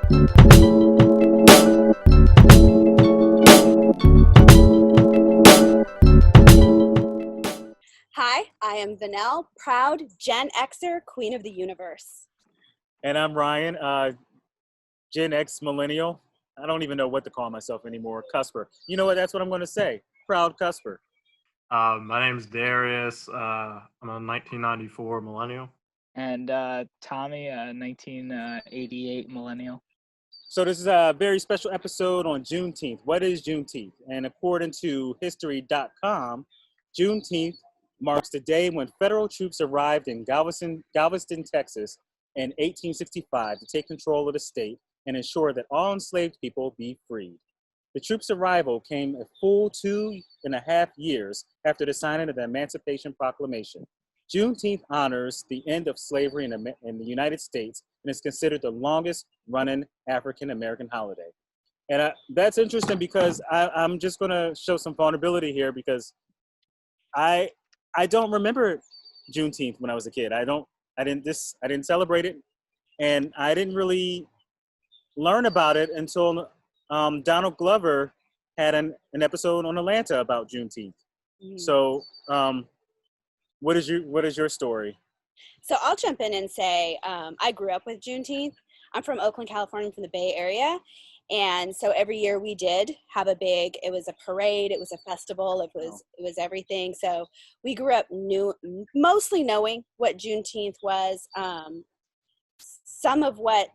Hi, I am Vanelle, proud Gen Xer, Queen of the Universe. And I'm Ryen, Gen X Millennial. I don't even know what to call myself anymore. Cusper. You know what? That's what I'm going to say. Proud Cusper. My name's Darius. I'm a 1994 millennial. And Tommy, 1988 millennial. So this is a very special episode on Juneteenth. What is Juneteenth? And according to history.com, Juneteenth marks the day when federal troops arrived in Galveston, Texas in 1865 to take control of the state and ensure that all enslaved people be freed. The troops' arrival came a full 2.5 years after the signing of the Emancipation Proclamation. Juneteenth honors the end of slavery in the United States and is considered the longest running African-American holiday. And that's interesting because I'm just going to show some vulnerability here because I don't remember Juneteenth when I was a kid. I didn't celebrate it, and I didn't really learn about it until Donald Glover had an episode on Atlanta about Juneteenth. So, what is your story? So I'll jump in and say I grew up with Juneteenth. I'm from Oakland, California, from the Bay Area. And so every year we did have it was a parade, it was a festival, it was everything. So we grew up mostly knowing what Juneteenth was. Some of what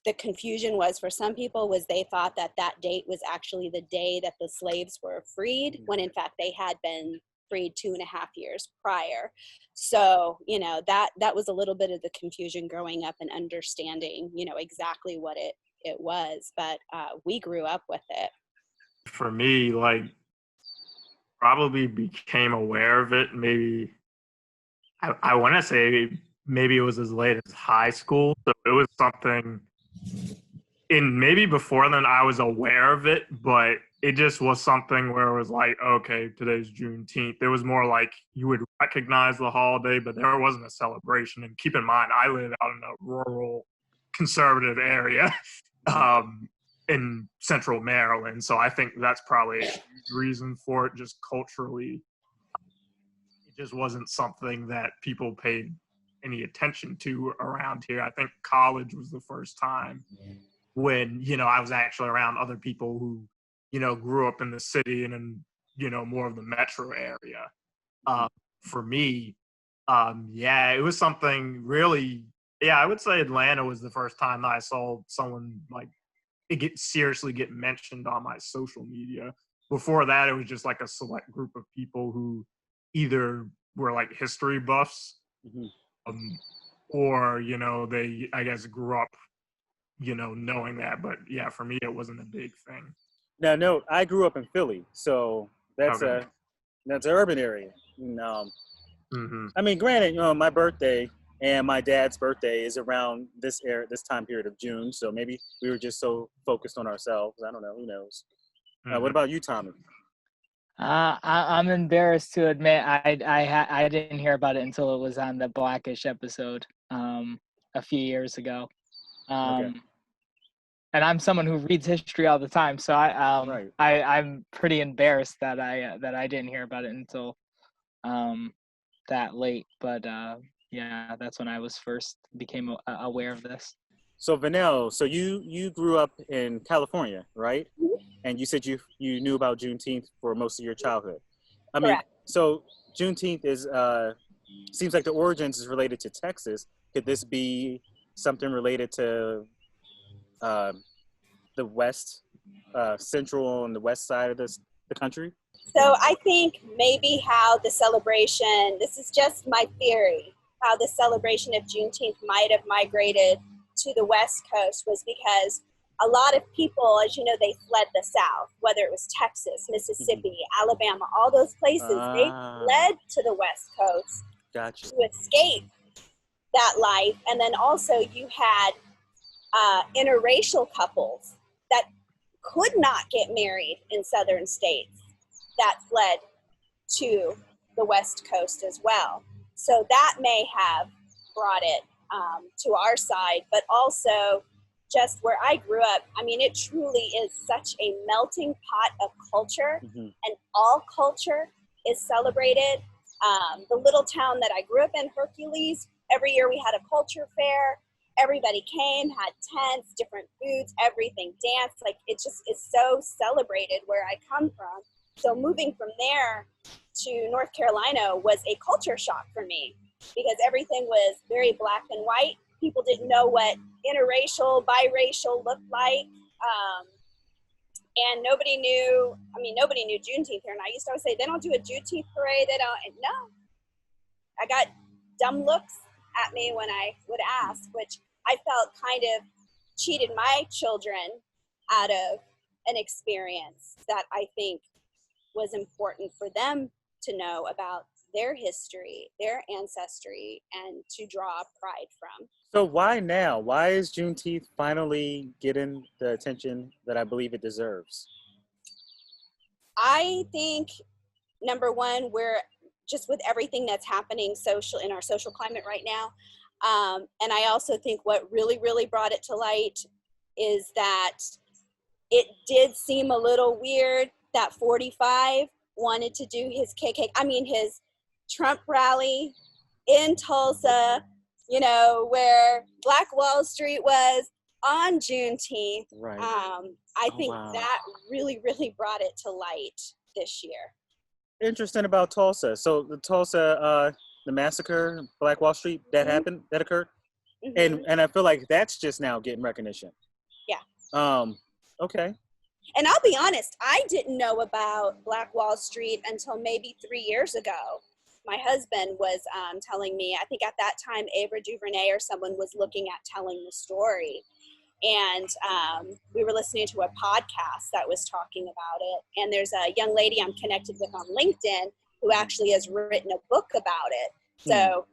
the confusion was for some people was they thought that date was actually the day that the slaves were freed, when in fact they had been freed 2.5 years prior. So, that was a little bit of the confusion growing up and understanding, exactly what it was, but we grew up with it. For me, probably became aware of it maybe, I want to say maybe it was as late as high school. So it was something maybe before then I was aware of it, but it just was something where it was like, okay, today's Juneteenth. It was more like you would recognize the holiday, but there wasn't a celebration. And keep in mind, I live out in a rural conservative area in central Maryland. So I think that's probably a huge reason for it, just culturally. It just wasn't something that people paid any attention to around here. I think college was the first time when, I was actually around other people who, grew up in the city and in, more of the metro area. For me, it was something really, I would say Atlanta was the first time that I saw someone seriously get mentioned on my social media. Before that, it was just like a select group of people who either were like history buffs, or, they, I guess, grew up, knowing that. But yeah, for me, it wasn't a big thing. Now, no, I grew up in Philly, so that's an urban area. I mean, granted, my birthday and my dad's birthday is around this time period of June, so maybe we were just so focused on ourselves. I don't know. Who knows? What about you, Tommy? I'm embarrassed to admit I didn't hear about it until it was on the Blackish episode a few years ago. Okay. And I'm someone who reads history all the time, so I'm pretty embarrassed that I didn't hear about it until that late. But that's when I was first became aware of this. So Vanelle, so you grew up in California, right? And you said you knew about Juneteenth for most of your childhood. Correct. So Juneteenth is seems like the origins is related to Texas. Could this be something related to the west, central and the west side of the country? So I think maybe how the celebration, this is just my theory, how the celebration of Juneteenth might have migrated to the West Coast was because a lot of people, as you know, they fled the South, whether it was Texas, Mississippi, Alabama, all those places, they fled to the West Coast to escape that life. And then also you had interracial couples that could not get married in southern states that fled to the West Coast as well. So that may have brought it to our side, but also just where I grew up, I mean, it truly is such a melting pot of culture, and all culture is celebrated. The little town that I grew up in, Hercules, every year we had a culture fair. Everybody came, had tents, different foods, everything, dance. Like, it just is so celebrated where I come from. So moving from there to North Carolina was a culture shock for me, because everything was very black and white. People didn't know what interracial, biracial looked like. And nobody knew Juneteenth here. And I used to always say, they don't do a Juneteenth parade. They don't. And no, I got dumb looks at me when I would ask, which I felt kind of cheated my children out of an experience that I think was important for them to know about their history, their ancestry, and to draw pride from. So why now? Why is Juneteenth finally getting the attention that I believe it deserves? I think, number one, we're just with everything that's happening in our social climate right now. And I also think what really, really brought it to light is that it did seem a little weird that 45 wanted to do his his Trump rally in Tulsa, where Black Wall Street was on Juneteenth. Right. I think that really, really brought it to light this year. Interesting about Tulsa. So the Tulsa, the massacre, Black Wall Street, that happened, that occurred, and I feel like that's just now getting recognition. Yeah. Okay. And I'll be honest, I didn't know about Black Wall Street until maybe 3 years ago. My husband was telling me, I think at that time, Ava DuVernay or someone was looking at telling the story. And we were listening to a podcast that was talking about it. And there's a young lady I'm connected with on LinkedIn who actually has written a book about it. So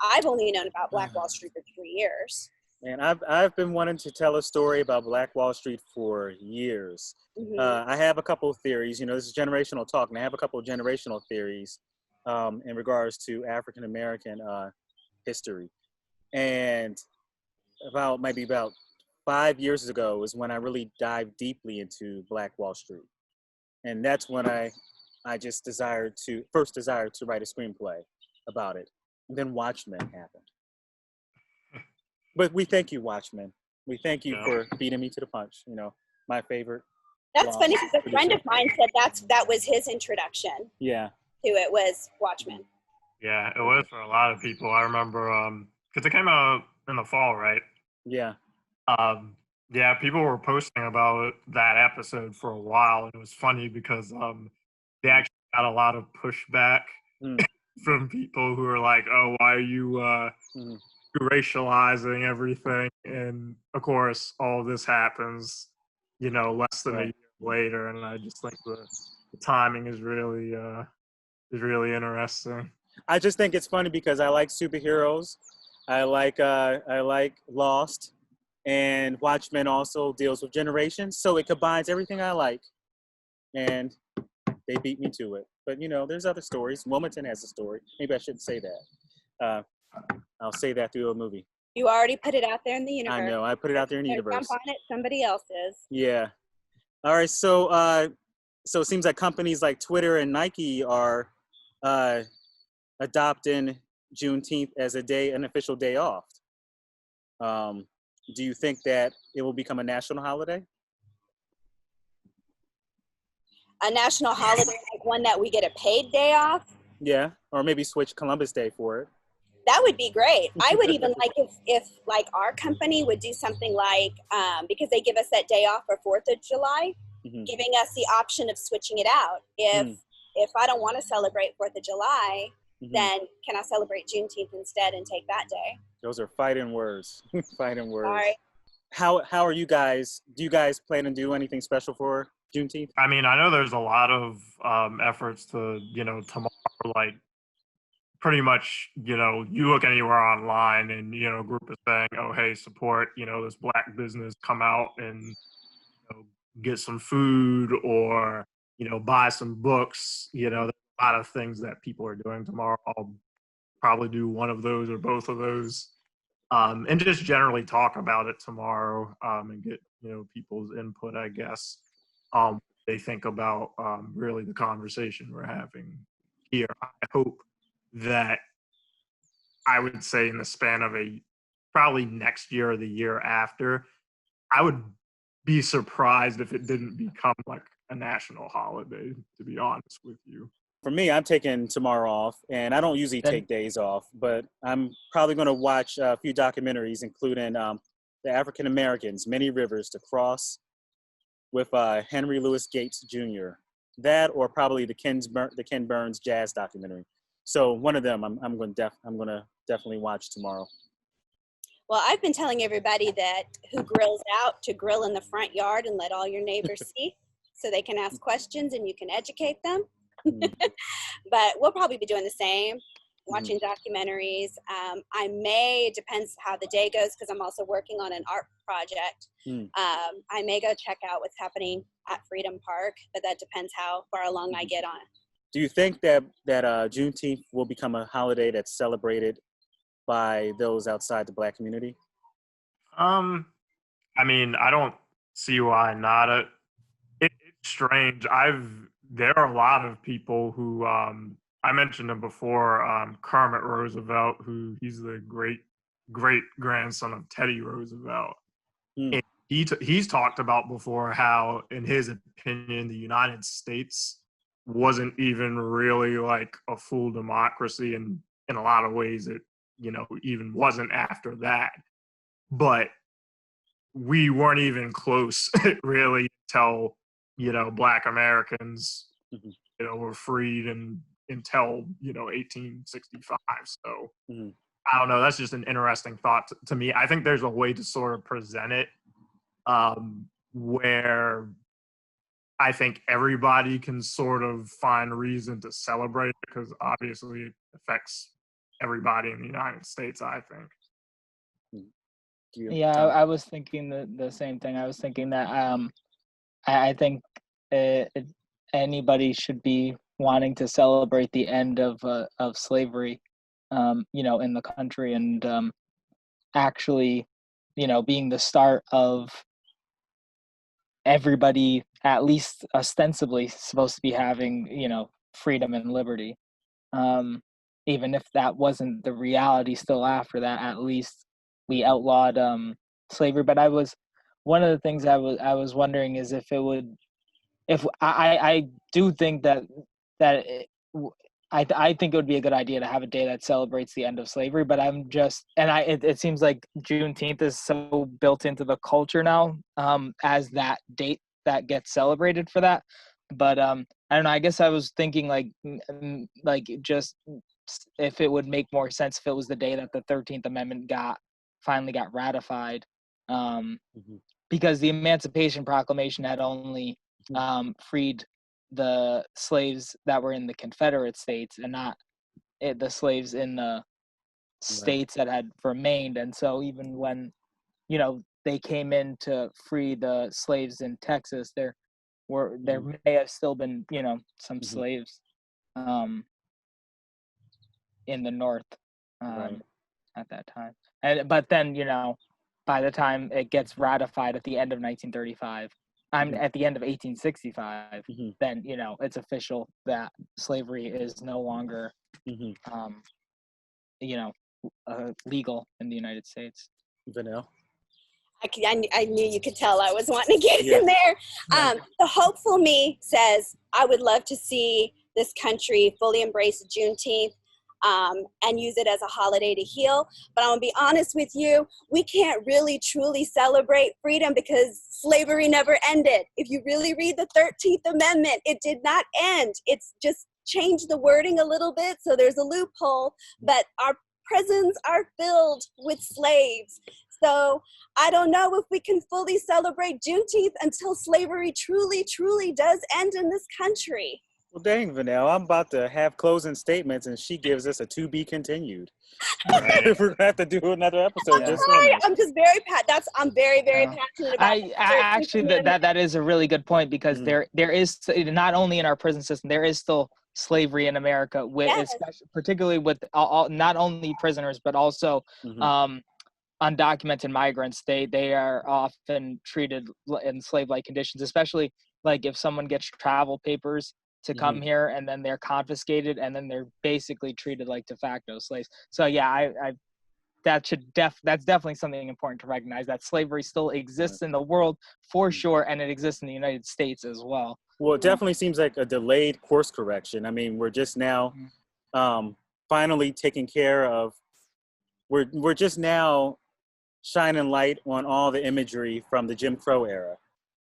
I've only known about Black Wall Street for 3 years. And I've been wanting to tell a story about Black Wall Street for years. I have a couple of theories. This is generational talk, and I have a couple of generational theories in regards to African American history. And about 5 years ago was when I really dived deeply into Black Wall Street, and that's when I just first desired to write a screenplay about it, and then Watchmen happened. But we thank you, Watchmen. We thank you for beating me to the punch. My favorite. That's funny because a friend of mine said that was his introduction. Yeah. To it was Watchmen. Yeah, it was for a lot of people. I remember because it came out in the fall, right? Yeah. Yeah, people were posting about that episode for a while, and it was funny because they actually got a lot of pushback from people who were like, "Oh, why are you racializing everything?" And of course, all this happens, less than a year later, and I just think the timing is really interesting. I just think it's funny because I like superheroes, I like Lost, and Watchmen also deals with generations, so it combines everything I like, and they beat me to it. But there's other stories. Wilmington has a story. Maybe I shouldn't say that. I'll say that through a movie. You already put it out there in the universe. I know. I put it out there in the universe. Jump on it. Somebody else is. Yeah. All right. So it seems like companies like Twitter and Nike are adopting Juneteenth as an official day off. Do you think that it will become a national holiday? A national holiday, like one that we get a paid day off? Yeah. Or maybe switch Columbus Day for it. That would be great. I would even like if like our company would do something like, because they give us that day off for 4th of July, giving us the option of switching it out. If I don't want to celebrate 4th of July, then can I celebrate Juneteenth instead and take that day? Those are fighting words. Fighting words. All right. How are you guys? Do you guys plan to do anything special for Juneteenth? I mean, I know there's a lot of efforts to, tomorrow, like, pretty much, you look anywhere online and, a group is saying, oh, hey, support, this Black business, come out and get some food or, buy some books. There's a lot of things that people are doing tomorrow. I'll probably do one of those or both of those. and just generally talk about it tomorrow, and get, people's input, I guess. They think about really the conversation we're having here. I hope that, I would say, in the span of probably next year or the year after, I would be surprised if it didn't become like a national holiday, to be honest with you. For me, I'm taking tomorrow off, and I don't usually take days off, but I'm probably going to watch a few documentaries, including the African Americans, Many Rivers to Cross, with Henry Louis Gates Jr. That, or probably the Ken Burns jazz documentary. So one of them I'm going to definitely watch tomorrow. Well, I've been telling everybody that who grills out to grill in the front yard and let all your neighbors see, so they can ask questions and you can educate them. But we'll probably be doing the same, watching documentaries. It depends how the day goes, because I'm also working on an art project. I may go check out what's happening at Freedom Park, but that depends how far along I get on it. Do you think that Juneteenth will become a holiday that's celebrated by those outside the Black community? I mean, I don't see why not. It's strange. There are a lot of people who, I mentioned him before, Kermit Roosevelt, he's the great grandson of Teddy Roosevelt. And he's talked about before how, in his opinion, the United States wasn't even really like a full democracy, and in a lot of ways it, even wasn't after that. But we weren't even close really until, Black Americans, were freed until, 1865. So I don't know. That's just an interesting thought to me. I think there's a way to sort of present it where I think everybody can sort of find reason to celebrate, because obviously it affects everybody in the United States, I think. Yeah, I was thinking the same thing. I was thinking that I think anybody should be wanting to celebrate the end of slavery, in the country, and actually, being the start of everybody, at least ostensibly, supposed to be having, freedom and liberty. Even if that wasn't the reality, still after that, at least we outlawed slavery. But one of the things I was wondering is if I do think that I think it would be a good idea to have a day that celebrates the end of slavery, but it seems like Juneteenth is so built into the culture now, as that date that gets celebrated for that. But I don't know, I guess I was thinking like just if it would make more sense if it was the day that the 13th Amendment finally got ratified, because the Emancipation Proclamation had only freed the slaves that were in the Confederate States, and not the slaves in the states that had remained. And so even when, they came in to free the slaves in Texas, there may have still been, some slaves in the North at that time. But then, by the time it gets ratified at the end of 1935, at the end of 1865, then, it's official that slavery is no longer, legal in the United States. Vanelle? I knew you could tell I was wanting to get in there. The hopeful me says, I would love to see this country fully embrace Juneteenth, and use it as a holiday to heal. But I'm going to be honest with you, we can't really truly celebrate freedom because slavery never ended. If you really read the 13th Amendment, it did not end. It's just changed the wording a little bit, so there's a loophole, but our prisons are filled with slaves. So I don't know if we can fully celebrate Juneteenth until slavery truly, truly does end in this country. Well, dang, Vanelle, I'm about to have closing statements, and she gives us a to be continued. We're gonna have to do another episode. I'm just very I'm very, very passionate about. Actually, that is a really good point, because there is, not only in our prison system, there is still slavery in America, with especially, particularly with not only prisoners but also undocumented migrants, they are often treated in slave-like conditions, especially like if someone gets travel papers to come here and then they're confiscated and then they're basically treated like de facto slaves. So yeah, I that's definitely something important to recognize, that slavery still exists in the world for sure, and it exists in the United States as well. Well, it definitely seems like a delayed course correction. I mean, we're just now finally taking care of, we're just now shining light on all the imagery from the Jim Crow era.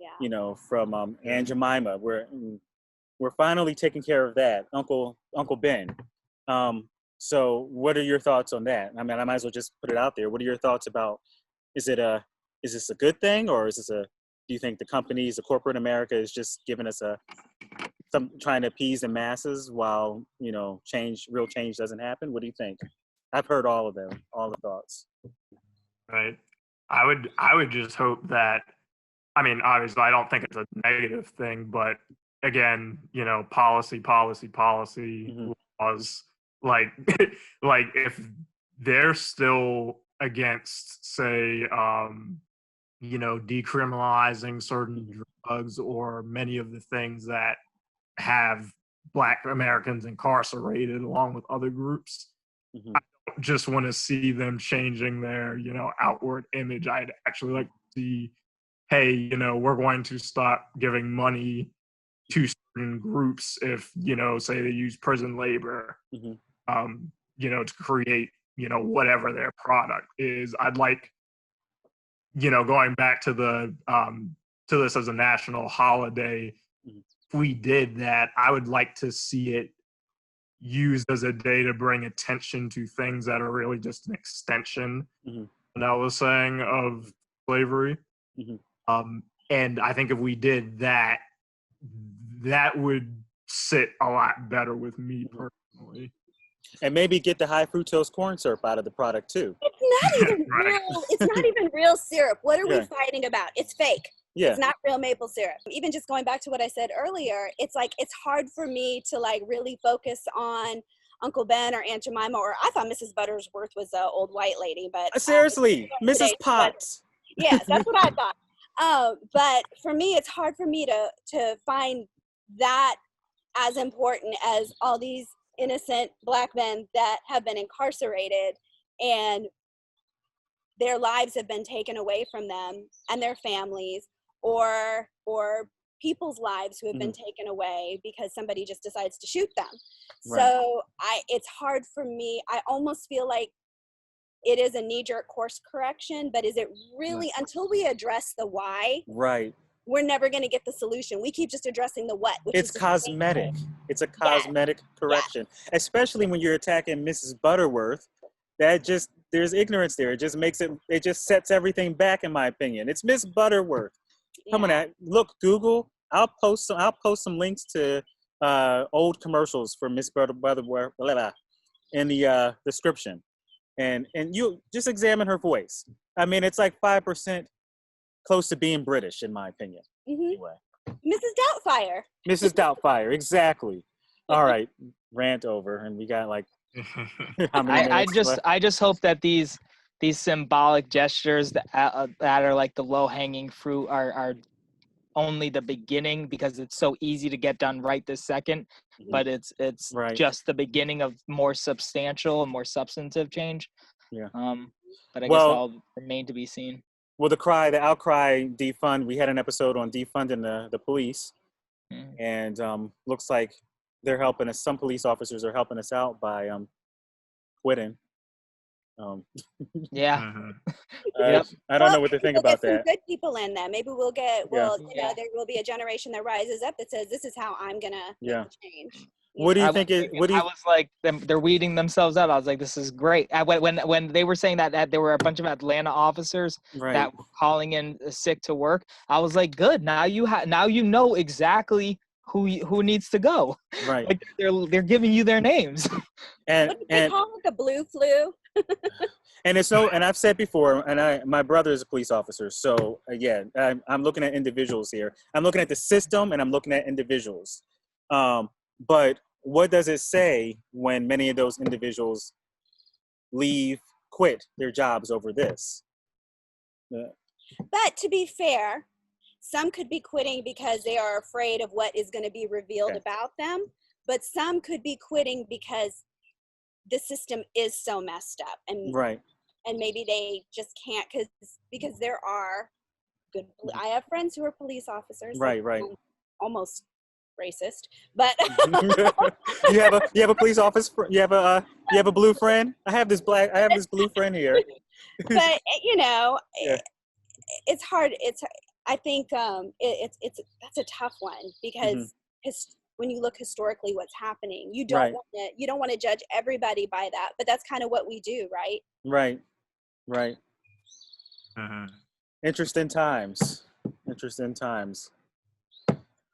Yeah. You know, from Aunt Jemima. We're finally taking care of that, Uncle Ben. So what are your thoughts on that? I mean, I might as well just put it out there. What are your thoughts about, is this a good thing, or do you think the companies, the corporate America is just giving us trying to appease the masses while, you know, real change doesn't happen? What do you think? I've heard all of them, all the thoughts. Right. I would just hope that, I mean, obviously I don't think it's a negative thing, but again, you know, policy laws, like like if they're still against, say, you know, decriminalizing certain drugs or many of the things that have Black Americans incarcerated along with other groups, I don't just want to see them changing their, you know, outward image. I'd actually like to see, hey, you know, we're going to stop giving money to certain groups if, you know, say they use prison labor, you know, to create, you know, whatever their product is. I'd like, you know, going back to to this as a national holiday, if we did that, I would like to see it used as a day to bring attention to things that are really just an extension, and I was saying, of slavery. And I think if we did that, that would sit a lot better with me personally. And maybe get the high fructose corn syrup out of the product too. It's not even real. It's not even real syrup. What are we fighting about? It's fake. Yeah. It's not real maple syrup. Even just going back to what I said earlier, it's like, it's hard for me to like really focus on Uncle Ben or Aunt Jemima, or I thought Mrs. Buttersworth was an old white lady, but seriously, Mrs. Potts. Yes, that's what I thought. But for me, it's hard for me to find that as important as all these innocent Black men that have been incarcerated and their lives have been taken away from them and their families, or people's lives who have been taken away because somebody just decides to shoot them. Right. So it's hard for me. I almost feel like it is a knee-jerk course correction, but is it really, until we address the why, right, we're never going to get the solution. We keep just addressing the what, which it's is cosmetic. It's a cosmetic correction, especially when you're attacking Mrs. Butterworth. There's ignorance there. It just sets everything back, in my opinion. It's Miss Butterworth. Come on, look, Google. I'll post some links to old commercials for Miss Butterworth in the description, and you just examine her voice. I mean, it's like 5% close to being British, in my opinion. Anyway, Mrs. Doubtfire. Mrs. Doubtfire, exactly. All right, rant over, and we got like. I just hope that these symbolic gestures that are like the low-hanging fruit are only the beginning, because it's so easy to get done right this second, but it's just the beginning of more substantial and more substantive change. But I guess that'll remain to be seen. Well, the outcry defund, we had an episode on defunding the police, and looks like they're helping us. Some police officers are helping us out by quitting. I don't know what to think about that. Good people in that. Maybe we'll get. There will be a generation that rises up that says, "This is how I'm gonna change." What do you think? I was like, they're weeding themselves out. I was like, this is great. When they were saying that there were a bunch of Atlanta officers that were calling in sick to work, I was like, good. Now you know exactly who needs to go. Right. Like they're giving you their names. And what did they call it? The blue flu. And and I've said before, and my brother is a police officer, so I'm looking at individuals here. I'm looking at the system, and I'm looking at individuals. But what does it say when many of those individuals leave quit their jobs over this. But to be fair, some could be quitting because they are afraid of what is going to be revealed about them. But some could be quitting because the system is so messed up, and maybe they just can't because there are good. I have friends who are police officers. Right. Almost racist, but you have a police officer. You have a blue friend. I have this blue friend here. But it's hard. I think that's a tough one because when you look historically what's happening, you don't want to judge everybody by that, but that's kind of what we do, right? Right. Interesting times.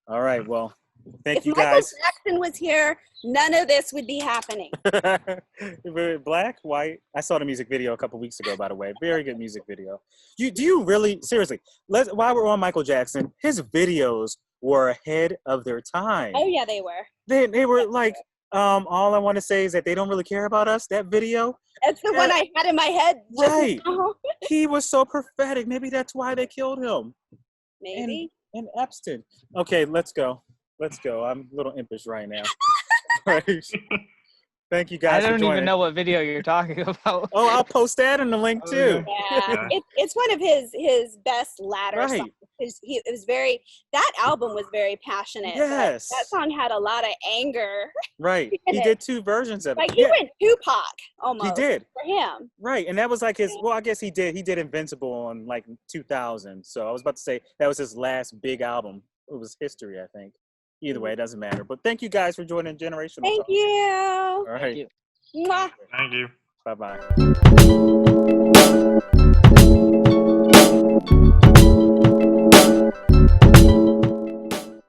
All right, well, thank you guys. If Michael Jackson was here, none of this would be happening. Black, white. I saw the music video a couple weeks ago, by the way. Very good music video. Do you really, seriously, while we're on Michael Jackson, his videos were ahead of their time. Oh yeah, they were. They were like, all I want to say is that they don't really care about us, that video. That's the one I had in my head. Right. He was so prophetic. Maybe that's why they killed him. Maybe. And Epstein. Okay, let's go. I'm a little impish right now. Right. Thank you guys. I don't even know what video you're talking about. Oh, I'll post that in the link too. Yeah, it's one of his best latter songs. That album was very passionate. Yes, that song had a lot of anger. Right, he did 2 versions of it. Like he went Tupac almost. He did for him. Right, and that was like his. Well, I guess he did Invincible in like 2000. So I was about to say that was his last big album. It was History, I think. Either way, it doesn't matter. But thank you guys for joining Generational Thank Talk. you. All right. Thank you. Mwah. Thank you. Bye-bye.